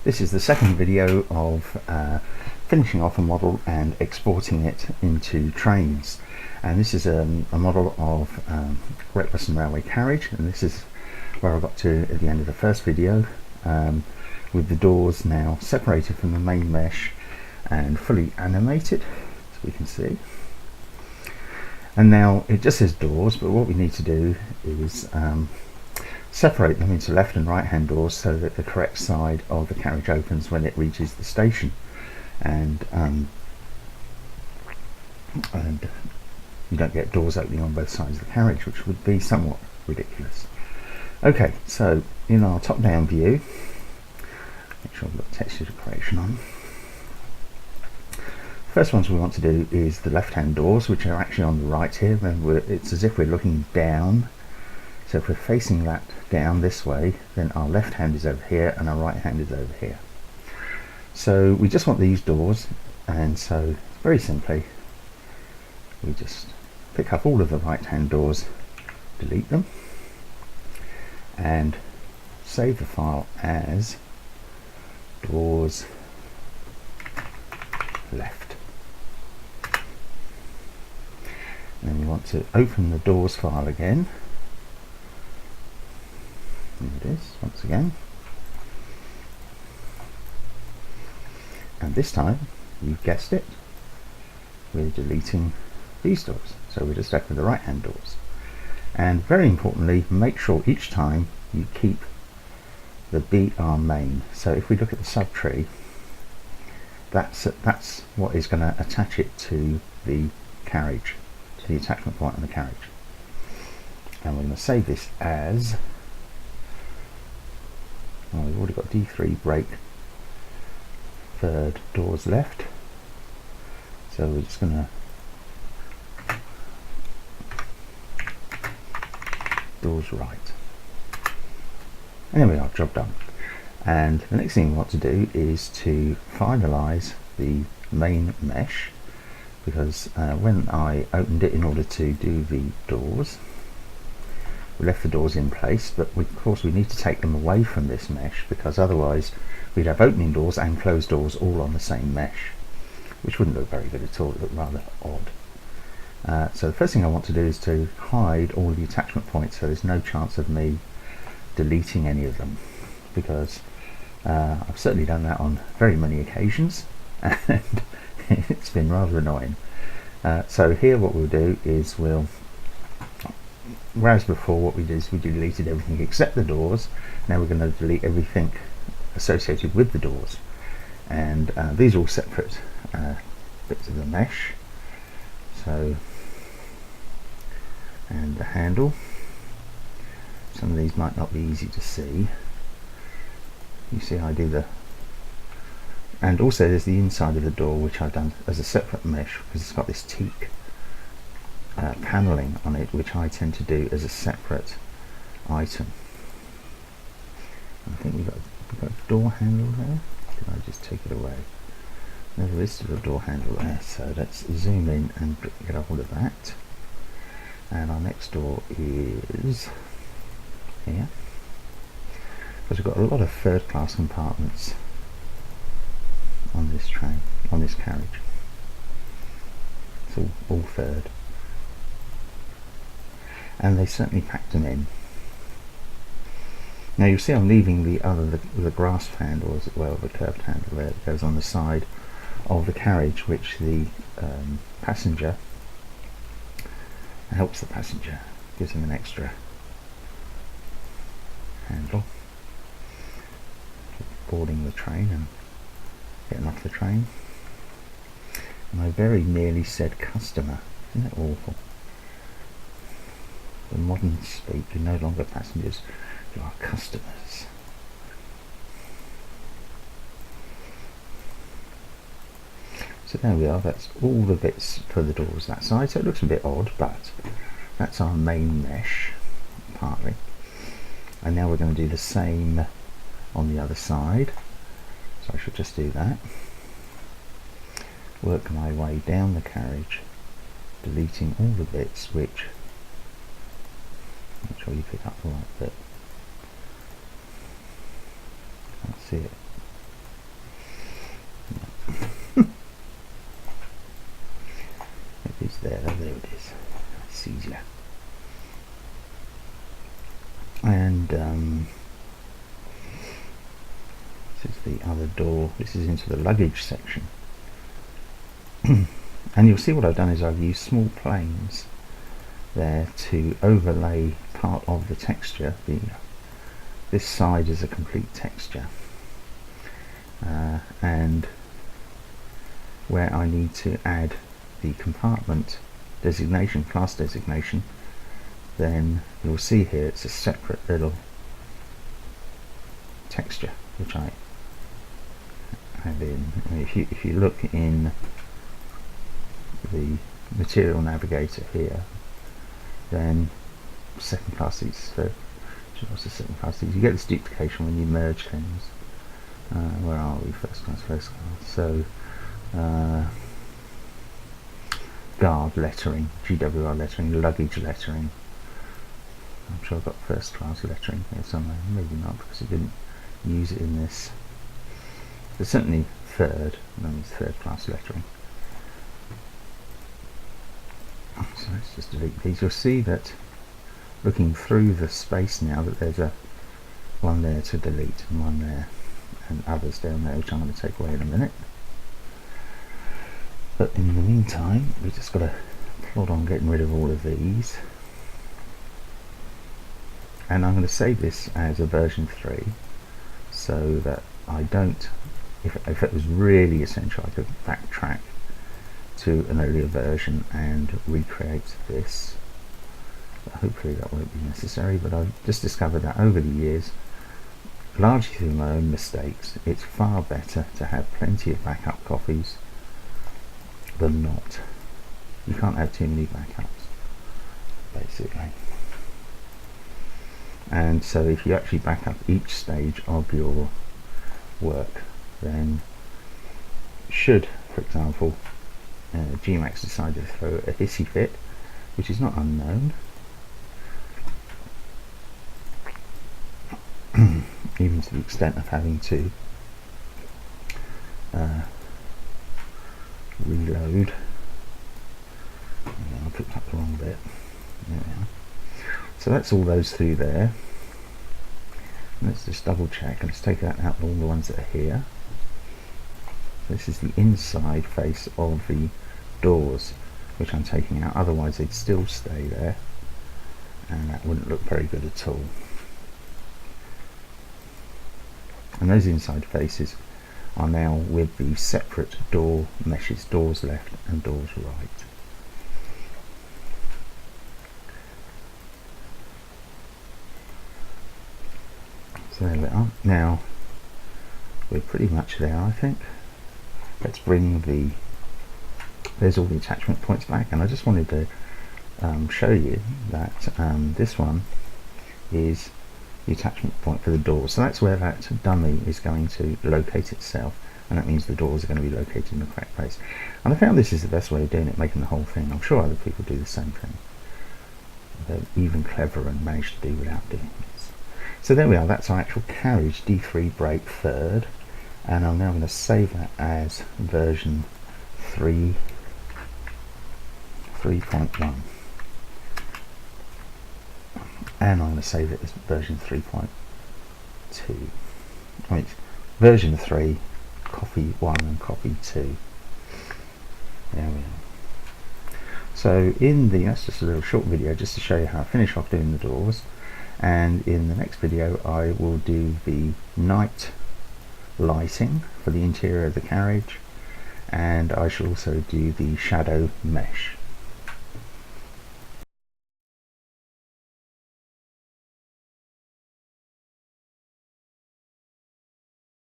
This is the second video of finishing off a model and exporting it into trains. And this is a model of Great Western Railway carriage, and this is where I got to at the end of the first video, with the doors now separated from the main mesh and fully animated, as we can see. And now it just says doors, but what we need to do is separate them into left and right hand doors so that the correct side of the carriage opens when it reaches the station, and you don't get doors opening on both sides of the carriage, which would be somewhat ridiculous. Okay, so in our top down view, make sure I've got texture decoration on. First ones we want to do is the left hand doors, which are actually on the right here. Remember, it's as if we're looking down. So if we're facing that down this way, then our left hand is over here and our right hand is over here. So we just want these doors, and so very simply we just pick up all of the right hand doors, delete them, and save the file as doors left. And then we want to open the doors file again. There it is, once again. And this time, you've guessed it, we're deleting these doors. So we're just left with the right hand doors. And very importantly, make sure each time you keep the BR main. So if we look at the subtree, that's what is going to attach it to the carriage, to the attachment point on the carriage. And we're going to save this as, well, we've already got D3 brake, third doors left, so we're just going to doors right. Anyway, our job done. And the next thing we want to do is to finalize the main mesh, because when I opened it in order to do the doors, we left the doors in place, but of course we need to take them away from this mesh, because otherwise we'd have opening doors and closed doors all on the same mesh, which wouldn't look very good at all. It would look rather odd. So the first thing I want to do is to hide all the attachment points, so there's no chance of me deleting any of them, because I've certainly done that on very many occasions and it's been rather annoying. So here what we'll do is whereas before what we did is we deleted everything except the doors, now we're going to delete everything associated with the doors. And these are all separate bits of the mesh. So, and the handle, some of these might not be easy to see. You see I do the, and also there's the inside of the door, which I've done as a separate mesh because it's got this teak paneling on it, which I tend to do as a separate item. I think we've got a door handle there. Can I just take it away? No, there is still a door handle there, so let's zoom in and get a hold of that. And our next door is here, because we've got a lot of third class compartments on this train, on this carriage. It's all third, and they certainly packed them in. Now you see I'm leaving the grasped handle as well, the curved handle there that goes on the side of the carriage, which the passenger helps the passenger, gives him an extra handle boarding the train and getting off the train. And I very nearly said customer. Isn't that awful? The modern speak, you're no longer passengers, you are customers. So there we are, that's all the bits for the doors that side. So it looks a bit odd, but that's our main mesh, partly. And now we're going to do the same on the other side. So I should just do that. Work my way down the carriage, deleting all the bits which, make sure you pick up the right bit. Can't see it. and this is the other door. This is into the luggage section. And you'll see what I've done is I've used small planes there to overlay part of the texture. This side is a complete texture, and where I need to add the compartment designation, class designation, then you'll see here it's a separate little texture which I have in. If you look in the material navigator here, then second class seats, what's the second class seats? You get this duplication when you merge things. Where are we? First class, first class. So guard lettering, GWR lettering, luggage lettering. I'm sure I've got first class lettering here somewhere, maybe not because it didn't use it in this. But certainly third class lettering. So let's just delete these. You'll see that looking through the space now that there's one there to delete and one there and others down there which I'm going to take away in a minute. But in the meantime we've just got to plod on getting rid of all of these, and I'm going to save this as a version 3 so that I don't, if it was really essential, I could backtrack to an earlier version and recreate this. But hopefully that won't be necessary, but I've just discovered that over the years, largely through my own mistakes, it's far better to have plenty of backup copies than not. You can't have too many backups, basically. And so if you actually back up each stage of your work, then should, for example, Gmax decide to throw a hissy fit, which is not unknown, even to the extent of having to reload. I picked up the wrong bit. There we are. So that's all those through there. Let's just double check. Let's take out all the ones that are here. This is the inside face of the doors which I'm taking out, otherwise they'd still stay there and that wouldn't look very good at all. And those inside faces are now with the separate door meshes, doors left and doors right. So there we are. Now we're pretty much there, I think. Let's bring there's all the attachment points back, and I just wanted to show you that this one is the attachment point for the door. So that's where that dummy is going to locate itself, and that means the doors are going to be located in the correct place. And I found this is the best way of doing it, making the whole thing. I'm sure other people do the same thing. They're even cleverer and manage to do without doing this. So there we are, that's our actual carriage D3 brake third, and I'm now going to save that as version 3.1, and I'm going to save it as version 3.2. I mean, version 3, copy 1 and copy 2. There we are. So that's just a little short video just to show you how I finish off doing the doors, and in the next video I will do the night lighting for the interior of the carriage, and I shall also do the shadow mesh.